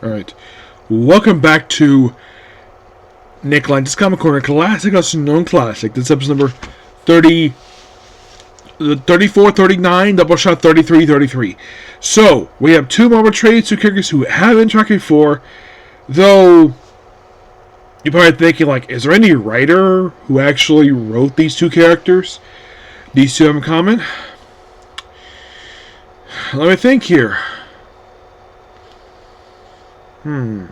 Alright. Welcome back to Nick Lenz's Comic Corner. Classic, also known classic. This is episode number 34, 39, Doubleshot 33, 33. So, we have two Marvel trades, two characters who haven't interacted before, though you're probably thinking, like, is there any writer who actually wrote these two characters? These two have in common? Let me think here. Trying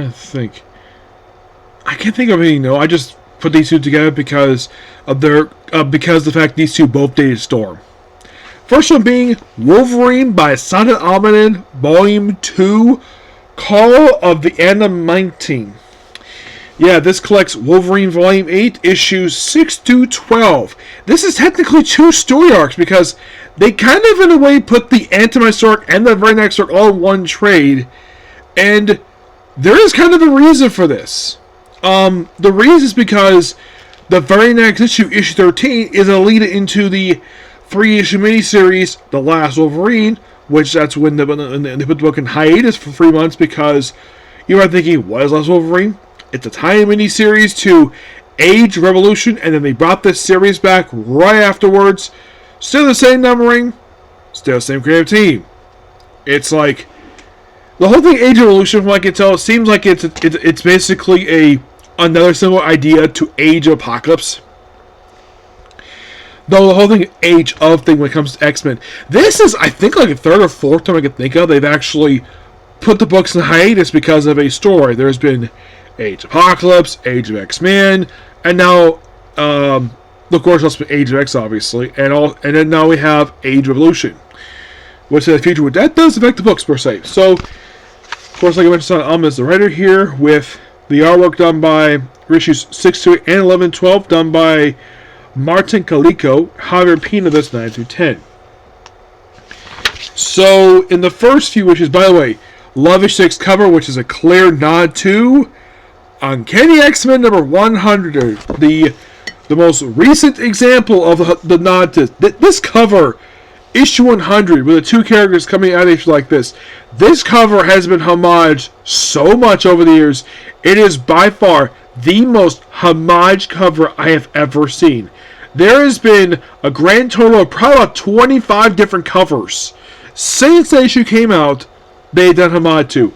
to think. I can't think of anything. No, I just put these two together because of the fact these two both dated Storm. First one being Wolverine by Saladin, Volume 2, Call of the Adamantine. Yeah, this collects Wolverine Volume 8, issues 6 to 12. This is technically two story arcs because they kind of, in a way, put the Adamantine arc and the very next arc all in one trade. And there is kind of a reason for this. The reason is because the very next issue, issue 13, is a lead into the 3-issue miniseries, The Last Wolverine, which that's when they put the book in hiatus for 3 months because you are thinking, what is Last Wolverine? It's a tiny mini-series to Age Revolution, and then they brought this series back right afterwards. Still the same numbering, still the same creative team. It's like, the whole thing Age Revolution, from what I can tell, it seems like it's basically another similar idea to Age Apocalypse. Though the whole thing Age of thing when it comes to X-Men. This is, I think, like a third or fourth time I can think of, they've actually put the books in hiatus because of a story. There's been Age of Apocalypse, Age of X-Men, and now, of course, also Age of X, obviously, and then now we have Age Revolution, which in the future, that does affect the books per se. So, of course, like I mentioned, Ahmed is the writer here, with the artwork done by issues 6 to 8 and 11, 12, done by Martin Calico, Javier Pina, that's 9 through 10. So, in the first few issues, by the way, Love Issue 6 cover, which is a clear nod to Uncanny X-Men number 100, the most recent example of the nod to this cover, issue 100, with the two characters coming out of issue like this. This cover has been homaged so much over the years. It is by far the most homaged cover I have ever seen. There has been a grand total of probably about 25 different covers since the issue came out they've done homage to.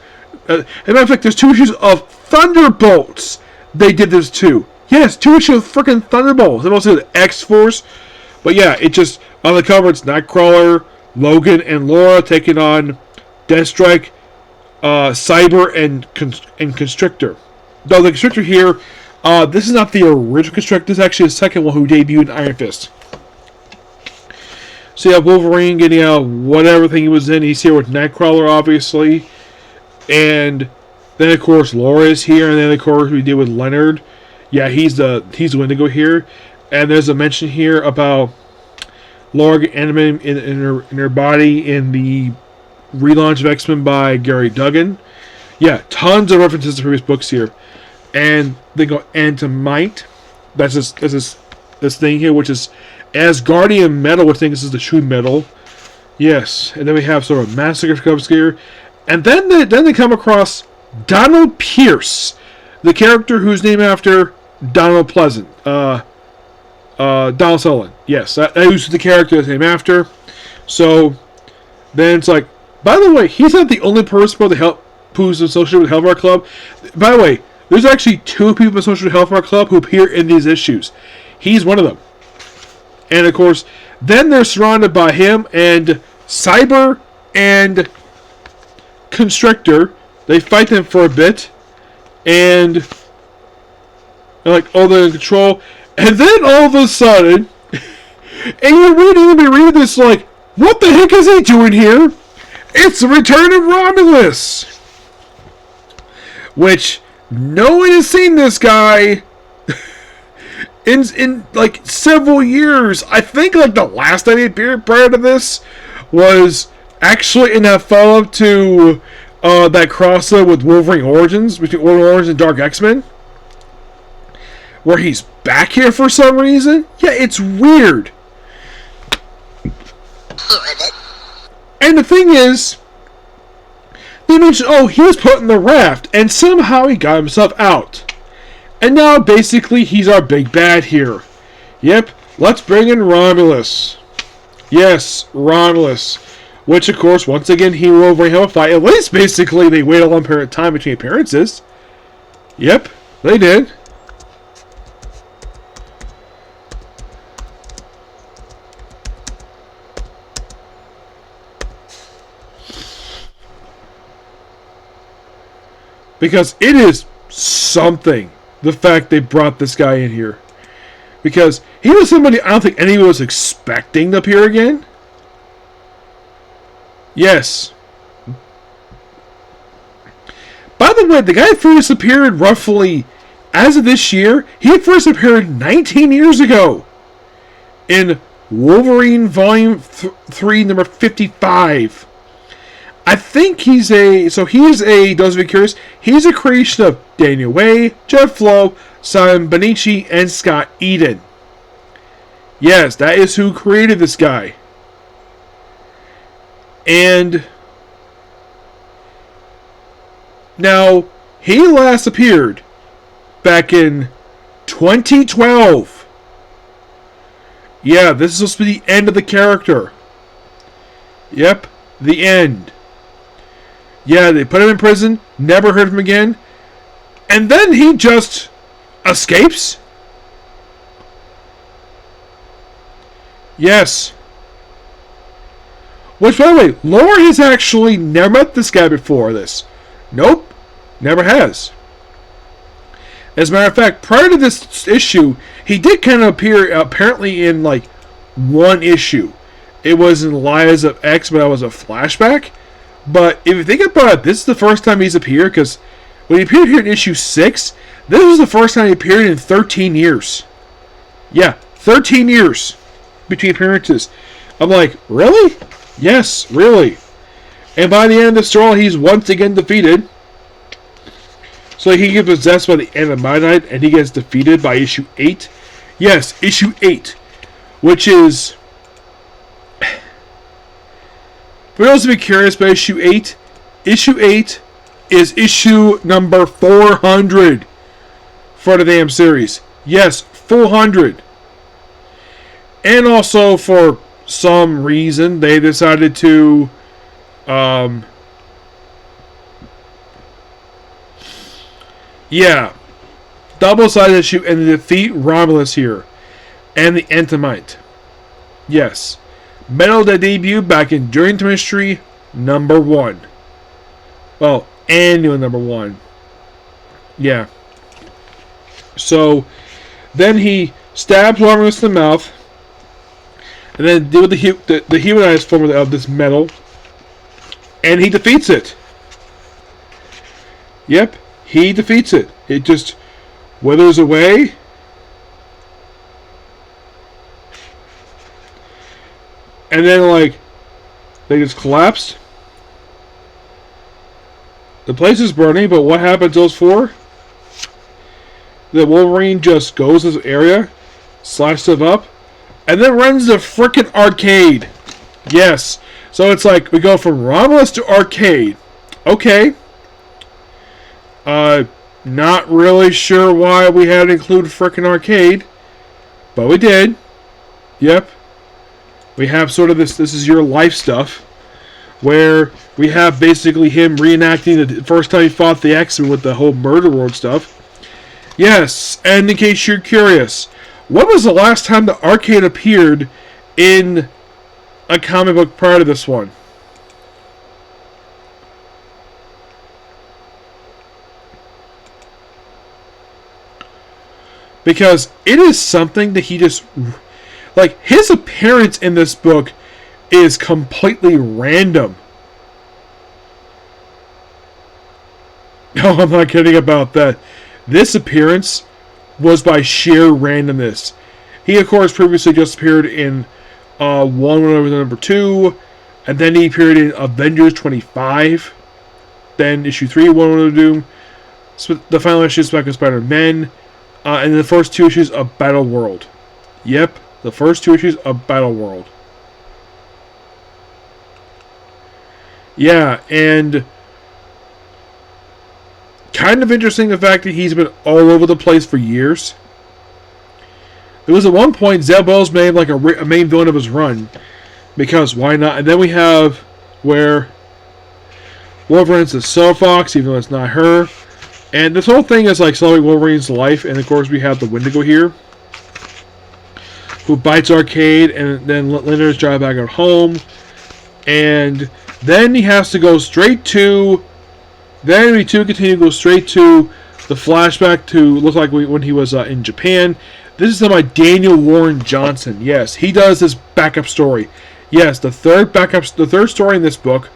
As a matter of fact, there's 2 issues of Thunderbolts they did this too. Yes, 2 issues of freaking Thunderbolts. They also did X-Force. But yeah, it just, on the cover, it's Nightcrawler, Logan, and Laura taking on Deathstrike, Cyber, and Constrictor. Though the Constrictor here, this is not the original Constrictor. This is actually the second one who debuted in Iron Fist. So you have Wolverine getting out whatever thing he was in. He's here with Nightcrawler, obviously. And then, of course, Laura is here. And then, of course, we deal with Leonard. Yeah, he's the Wendigo here. And there's a mention here about Laura getting in her body in the relaunch of X-Men by Gary Duggan. Yeah, tons of references to previous books here. And they go Adamantine. That's this thing here, which is Asgardian metal, which I think this is the true metal. Yes, and then we have sort of Massacre comes here. And then they come across Donald Pierce, the character who's named after Donald Pleasant. Donald Saladin. Yes, that was the character that's named after. So then it's like, by the way, he's not the only person who's associated with Hellfire Club. By the way, there's actually 2 people associated with Hellfire Club who appear in these issues. He's one of them. And of course, then they're surrounded by him and Cyber and Constrictor. They fight them for a bit, and they're like, oh, they're in control. And then all of a sudden, and you're reading this like, what the heck is he doing here? It's the return of Romulus! Which, no one has seen this guy in like several years. I think like the last time he appeared prior to this was actually in that follow-up to that crossover with Wolverine Origins, between Wolverine Origins and Dark X-Men, where he's back here for some reason. Yeah, it's weird. And the thing is, they mentioned, oh, he was put in the raft, and somehow he got himself out. And now, basically, he's our big bad here. Yep, let's bring in Romulus. Yes, Romulus. Which, of course, once again, he will have a fight. At least, basically, they wait a long period of time between appearances. Yep, they did. Because it is something, the fact they brought this guy in here. Because he was somebody I don't think anyone was expecting to appear again. Yes. By the way, the guy first appeared roughly, as of this year, he had first appeared 19 years ago. In Wolverine Volume 3, number 55. I think he's a, those of you curious, he's a creation of Daniel Way, Jeff Flo, Simon Benici, and Scott Eden. Yes, that is who created this guy. And now, he last appeared back in 2012. Yeah, this is supposed to be the end of the character. Yep, the end. Yeah, they put him in prison, never heard of him again, and then he just escapes? Yes. Which, by the way, Laura has actually never met this guy before this. Nope, never has. As a matter of fact, prior to this issue, he did kind of appear apparently in like one issue. It was in Lies of X, but that was a flashback. But if you think about it, this is the first time he's appeared, because when he appeared here in issue 6, this was the first time he appeared in 13 years. Yeah, 13 years between appearances. I'm like, really? Yes, really. And by the end of the story, he's once again defeated. So he gets possessed by the Adamantine, and he gets defeated by issue 8. Yes, issue 8. Which is... For those of you curious about issue 8 is issue number 400 for the damn series. Yes, 400. And also, for some reason, they decided to double-sided issue and defeat Romulus here. And the Adamantine. Yes. Metal that debuted back in During the Mystery number 1. Well, annual number 1. Yeah. So, then he stabs Romulus in the mouth. And then deal with the humanized form of this metal. And he defeats it. Yep, he defeats it. It just withers away. And then, like, they just collapsed. The place is burning, but what happens to those four? The Wolverine just goes to this area, slashes stuff up, and then runs the frickin' arcade. Yes. So it's like, we go from Romulus to arcade. Okay. Not really sure why we had to include frickin' arcade, but we did. Yep. We have sort of this is your life stuff, where we have basically him reenacting the first time he fought the X-Men with the whole murder world stuff. Yes, and in case you're curious, when was the last time the arcade appeared in a comic book prior to this one? Because it is something that he just... Like, his appearance in this book is completely random. No, I'm not kidding about that. This appearance was by sheer randomness. He, of course, previously just appeared in One over number 2, and then he appeared in Avengers 25, then issue 3, One over Doom, the final issue of Spider-Man, and the first 2 issues of Battle World. Yep. The first 2 issues of Battle World. Yeah, and kind of interesting the fact that he's been all over the place for years. There was at one point Zeb-Wells made like a main villain of his run, because why not? And then we have where Wolverine's a Silver Fox, even though it's not her. And this whole thing is like celebrating Wolverine's life, and of course we have the Wendigo here, who bites Arcade, and then Leonard's drive back at home, and then he has to go straight to. Then we continue to go straight to the flashback to look like when he was in Japan. This is by Daniel Warren Johnson. Yes, he does this backup story. Yes, the third story in this book,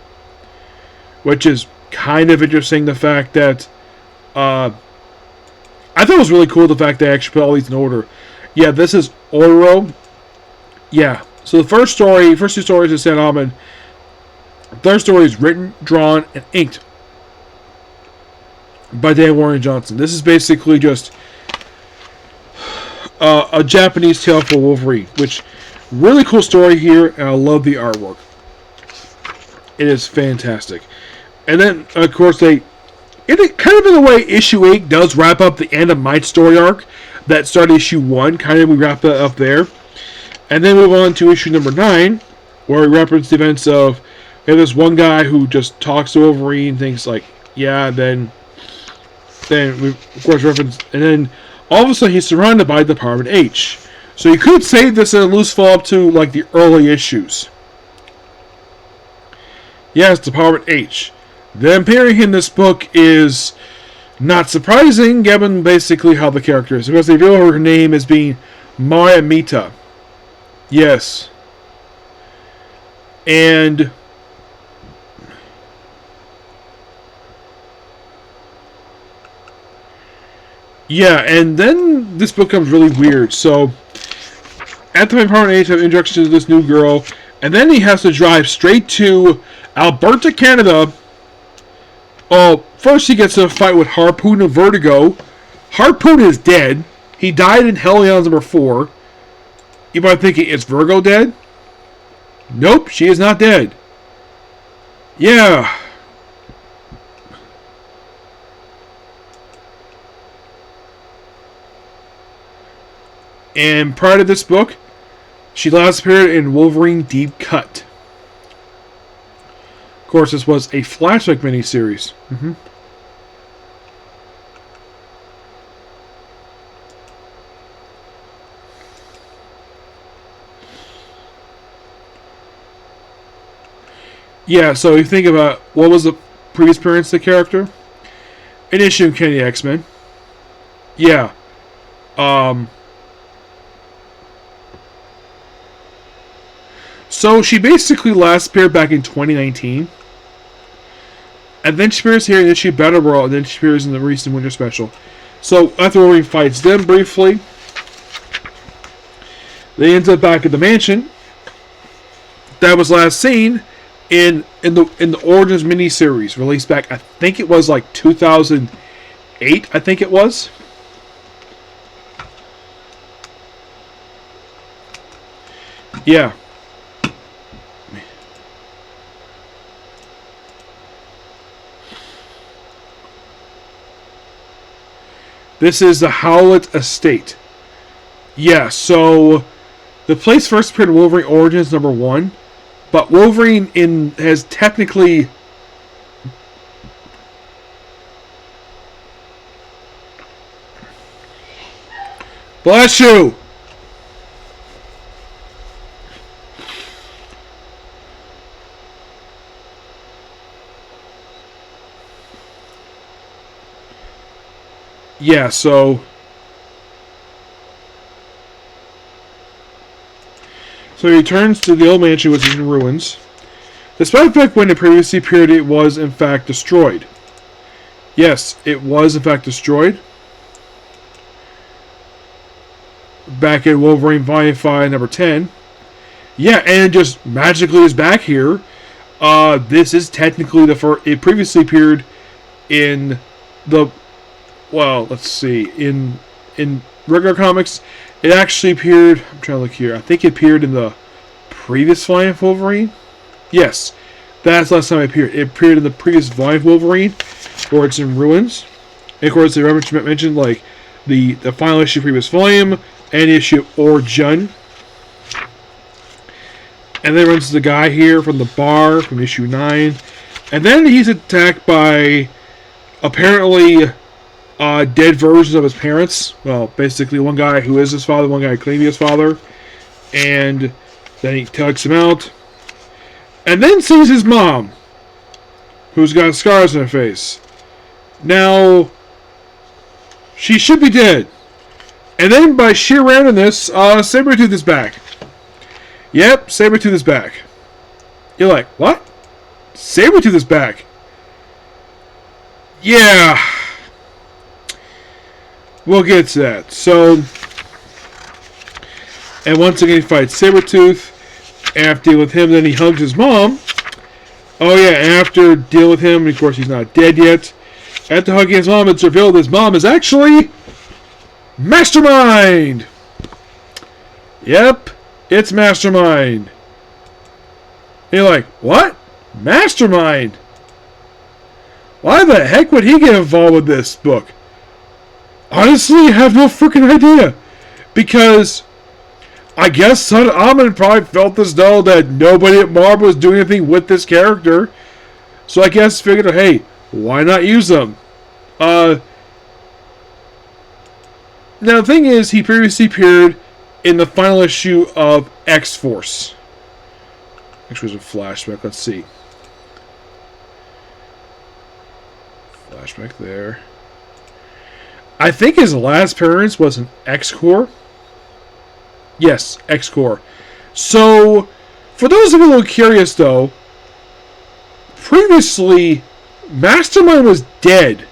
which is kind of interesting. The fact that I thought it was really cool. The fact they actually put all these in order. Yeah, this is Oro. Yeah, so the first two stories is Saint Ahmed. The third story is written, drawn, and inked by Dan Warren Johnson. This is basically just a Japanese tale for Wolverine, which really cool story here, and I love the artwork. It is fantastic. And then, of course, kind of in a way, issue 8 does wrap up the Adamantine story arc that started issue 1. Kind of we wrap that up there. And then move on to issue number 9, where we reference the events of we have this one guy who just talks to Wolverine, thinks like, yeah, then we of course reference, and then all of a sudden he's surrounded by Department H. So you could say this in a loose follow-up to like the early issues. Yes, Department H. Then appearing in this book is not surprising, given basically how the character is, because they reveal her name as being Maya Mita. Yes. And yeah, and then this book becomes really weird. So, at the Department H, have introduction to this new girl, and then he has to drive straight to Alberta, Canada. Oh, first he gets in a fight with Harpoon and Vertigo. Harpoon is dead. He died in Helion's number 4. You might be thinking, is Virgo dead? Nope, she is not dead. Yeah. And prior to this book, she last appeared in Wolverine Deep Cut. Of course, this was a flashback miniseries. Yeah, so you think about what was the previous appearance of the character? An issue in Kenny X-Men. Yeah. So she basically last appeared back in 2019. And then she appears here in issue Battle Royal, and then she appears in the recent Winter Special. So after Wolverine fights them briefly, they end up back at the mansion that was last seen in the Origins miniseries released back, I think it was like 2008, I think it was. Yeah. This is the Howlett Estate. Yeah, so the place first appeared in Wolverine Origins number 1, but Wolverine has technically bless you. Yeah, so he returns to the old mansion, which is in ruins. Despite the fact when it previously appeared, it was in fact destroyed. Yes, it was in fact destroyed. Back in Wolverine Volume 5, number 10. Yeah, and it just magically is back here. This is technically the first. It previously appeared in the. Well, let's see. In regular comics, it actually appeared. I'm trying to look here. I think it appeared in the previous volume of Wolverine. Yes, That's the last time it appeared. It appeared in the previous volume of Wolverine, where it's in ruins. And of course, they mentioned like the final issue of the previous volume and the issue of Origin. And then runs the guy here from the bar from issue 9. And then he's attacked by apparently dead versions of his parents. Well, basically one guy who is his father, one guy claiming his father. And then he takes him out. And then sees his mom, who's got scars on her face. Now, she should be dead. And then by sheer randomness, Sabretooth is back. Yep, Sabretooth is back. You're like, what? Sabretooth is back. Yeah. We'll get to that. So, and once again he fights Sabretooth. After dealing with him, then he hugs his mom. Oh yeah, after dealing with him, of course he's not dead yet. After hugging his mom, it's revealed his mom is actually Mastermind! Yep, it's Mastermind. And you're like, what? Mastermind? Why the heck would he get involved with this book? Honestly, I have no freaking idea. Because I guess Ahmed probably felt as though that nobody at Marvel was doing anything with this character. So I guess figured, hey, why not use them? Now the thing is, he previously appeared in the final issue of X-Force. Actually, there's a flashback. Let's see. Flashback there. I think his last appearance was in X-Corps. Yes, X-Corps. So, for those of you who are curious, though, previously, Mastermind was dead.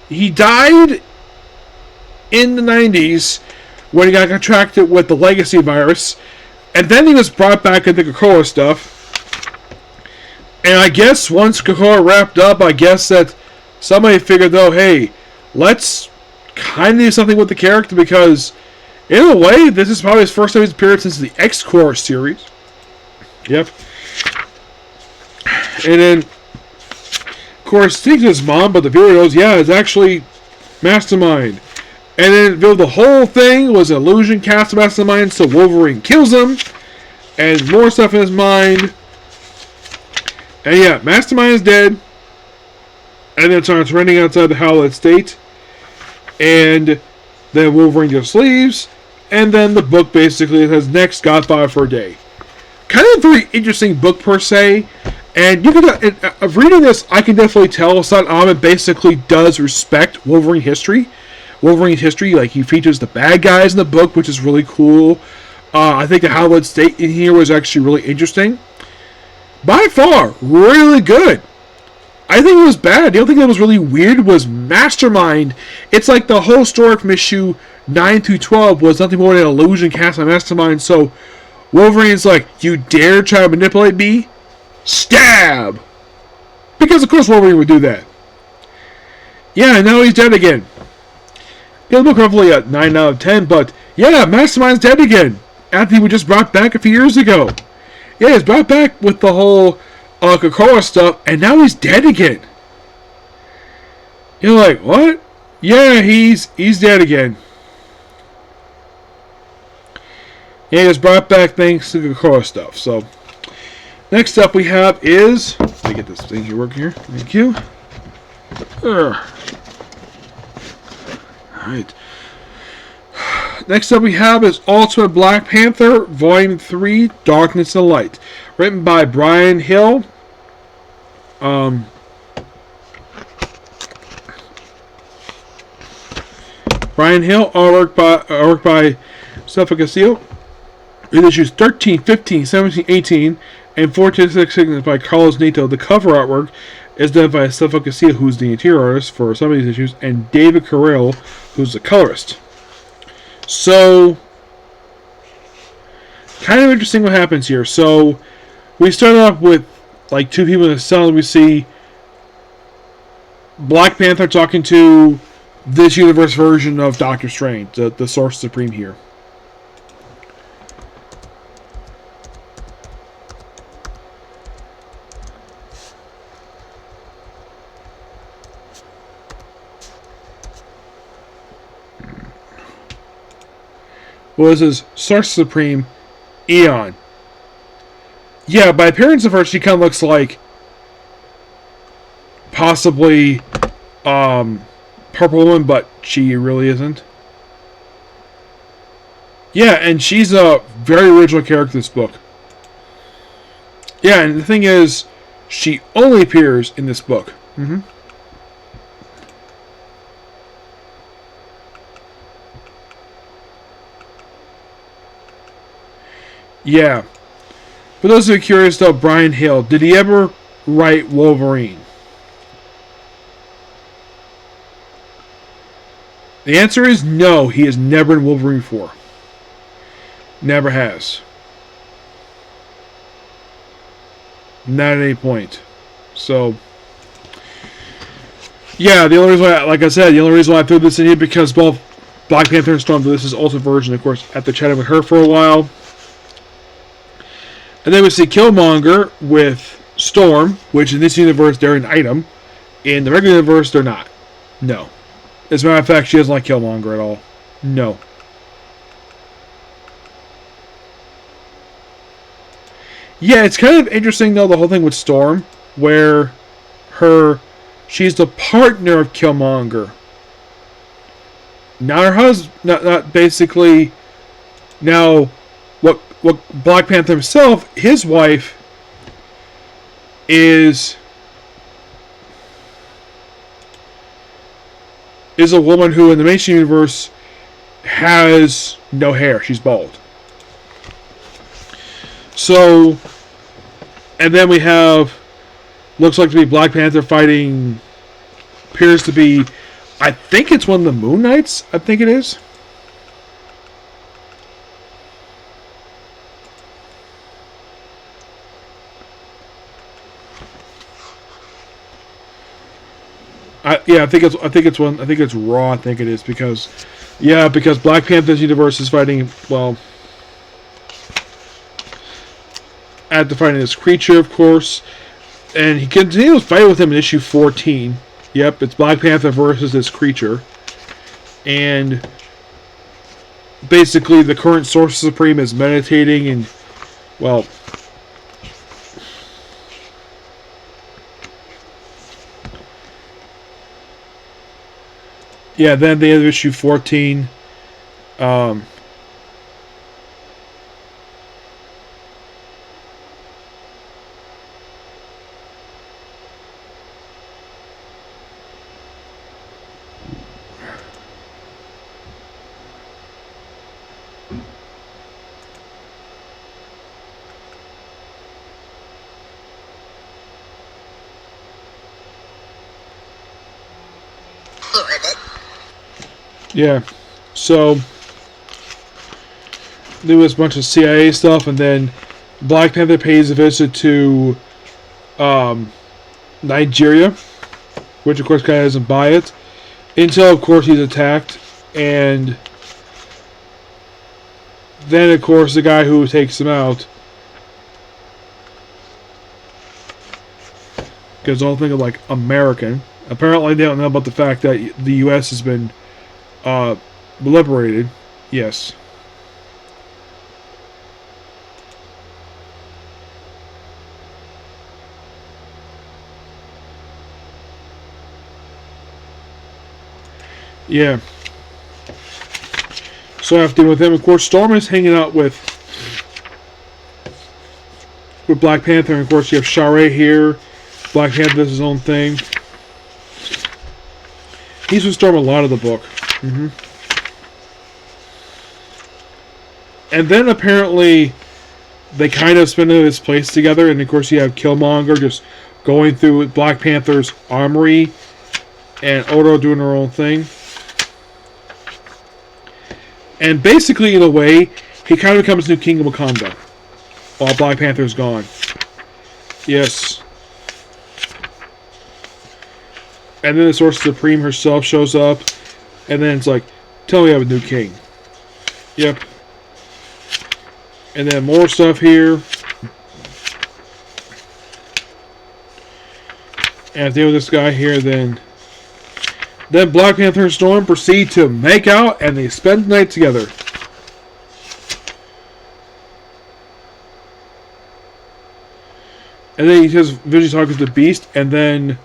He died in the 90s when he got contracted with the Legacy virus, and then he was brought back into Krakoa stuff. And I guess once Krakoa wrapped up, I guess that somebody figured, though, hey, let's kind of do something with the character, because in a way, this is probably his first time he's appeared since the X-Corps series. Yep. And then, of course, speaking to his mom, but the viewer knows, yeah, it's actually Mastermind. And then the whole thing was an illusion cast of Mastermind, so Wolverine kills him. And more stuff in his mind. And yeah, Mastermind is dead. And then starts running outside the Howlett Estate. And then Wolverine just leaves. And then the book basically has next Godfather for a day. Kind of a very interesting book per se. And you can, reading this, I can definitely tell Saladin Ahmed basically does respect Wolverine history. Wolverine's history, like he features the bad guys in the book, which is really cool. I think the Howlett State in here was actually really interesting. By far, really good. I think it was bad. The only thing that was really weird was Mastermind. It's like the whole story from issue 9 through 12 was nothing more than an illusion cast by Mastermind. So Wolverine's like, you dare try to manipulate me? Stab! Because of course Wolverine would do that. Yeah, now he's dead again. Yeah, the book roughly a 9 out of 10, but yeah, Mastermind's dead again. After he was just brought back a few years ago. Yeah, he's brought back with the whole Krakoa stuff, and now he's dead again. You're like, what? Yeah, he's dead again. Yeah, he was brought back thanks to the Krakoa stuff. So, next up we have is, let me get this thing here working here. Thank you. Alright. Next up we have is Ultimate Black Panther, Volume 3, Darkness and Light. Written by Brian Hill. Brian Hill, artwork by Stefan Castillo. In issues 13, 15, 17, 18, and 14 16 by Carlos Neto. The cover artwork is done by Stefan Castillo, who's the interior artist for some of these issues, and David Carrell, who's the colorist. So, kind of interesting what happens here. So, we start off with like two people in the cell. We see Black Panther talking to this universe version of Doctor Strange, the Source Supreme here. was his Sorcerer Supreme, Eon. Yeah, by appearance of her, she kind of looks like possibly Purple Woman, but she really isn't. Yeah, and she's a very original character in this book. Yeah, and the thing is, she only appears in this book. Yeah. For those who are curious, though, Brian Hill, did he ever write Wolverine? The answer is no. He has never in Wolverine before. Never has. Not at any point. So, yeah, the only reason why, like I said, the only reason why I threw this in here because both Black Panther and Storm, this is Ultimate version, of course, after chatting with her for a while. And then we see Killmonger with Storm, which in this universe they're an item. In the regular universe, they're not. No. As a matter of fact, she doesn't like Killmonger at all. No. Yeah, it's kind of interesting though, the whole thing with Storm, where she's the partner of Killmonger. Not her husband, not basically. Now, what Black Panther himself, his wife is a woman who in the mainstream universe has no hair. She's bald. So, and then we have, looks like to be Black Panther fighting, appears to be, I think it's one of the Moon Knights, I think it is. I think it's Raw. I think it is because Black Panther's universe is fighting. Well, after fighting this creature, of course, and he continues fighting with him in issue 14. Yep, it's Black Panther versus this creature, and basically the current Sorcerer Supreme is meditating and, well. Yeah, then the end of issue 14. Yeah, so there was a bunch of CIA stuff, and then Black Panther pays a visit to Nigeria, which of course kind of doesn't buy it, until of course he's attacked, and then of course the guy who takes him out goes all think of like American. Apparently they don't know about the fact that the U.S. has been liberated. Yes. Yeah. So I have to deal with him. Of course, Storm is hanging out with Black Panther, and of course you have Shara here. Black Panther does his own thing. He's with Storm a lot of the book. And then apparently they kind of spend this place together, and of course you have Killmonger just going through Black Panther's armory, and Odo doing her own thing. And basically, in a way, he kind of becomes new King of Wakanda while Black Panther's gone. Yes. And then the Sorcerer Supreme herself shows up, and then it's like, tell me I have a new king. Yep. And then more stuff here. And if they with this guy here, then Black Panther and Storm proceed to make out, and they spend the night together. And then he just visually talking to the Beast, and then,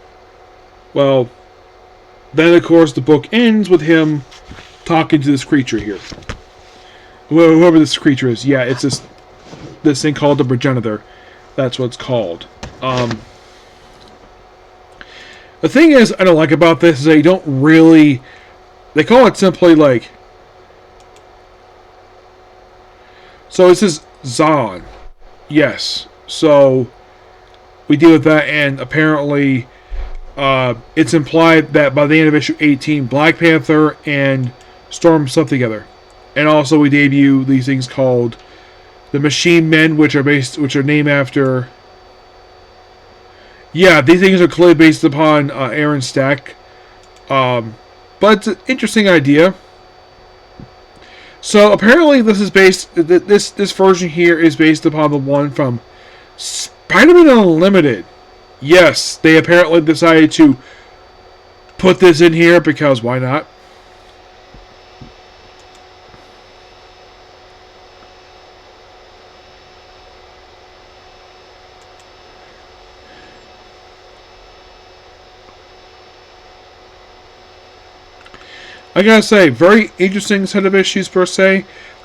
well, then of course the book ends with him talking to this creature here. Whoever this creature is, yeah, it's this thing called the Progenitor. That's what it's called. The thing is, I don't like about this is they don't really. They call it simply like. So this is Zon. Yes. So we deal with that, and apparently it's implied that by the end of issue 18, Black Panther and Storm slept together. And also we debut these things called the Machine Men, which are named after. Yeah, these things are clearly based upon Aaron Stack. But it's an interesting idea. So apparently this is based. This version here is based upon the one from Spider-Man Unlimited. Yes, they apparently decided to put this in here because why not? I gotta say, very interesting set of issues per se.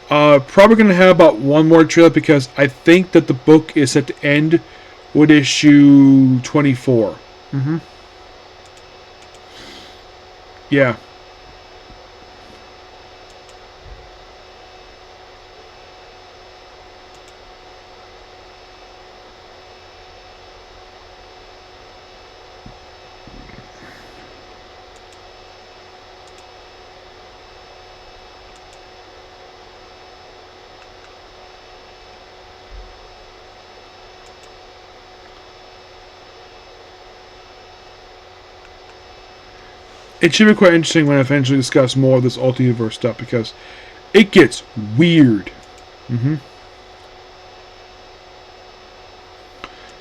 Probably gonna have about one more trailer because I think that the book is set to end with issue 24. Yeah. It should be quite interesting when I eventually discuss more of this Ultiverse stuff because it gets weird.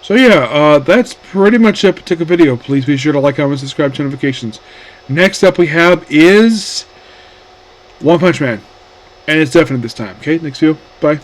So yeah, that's pretty much that particular video. Please be sure to like, comment, subscribe, turn notifications. Next up we have is One Punch Man. And it's definite this time. Okay, next video. Bye.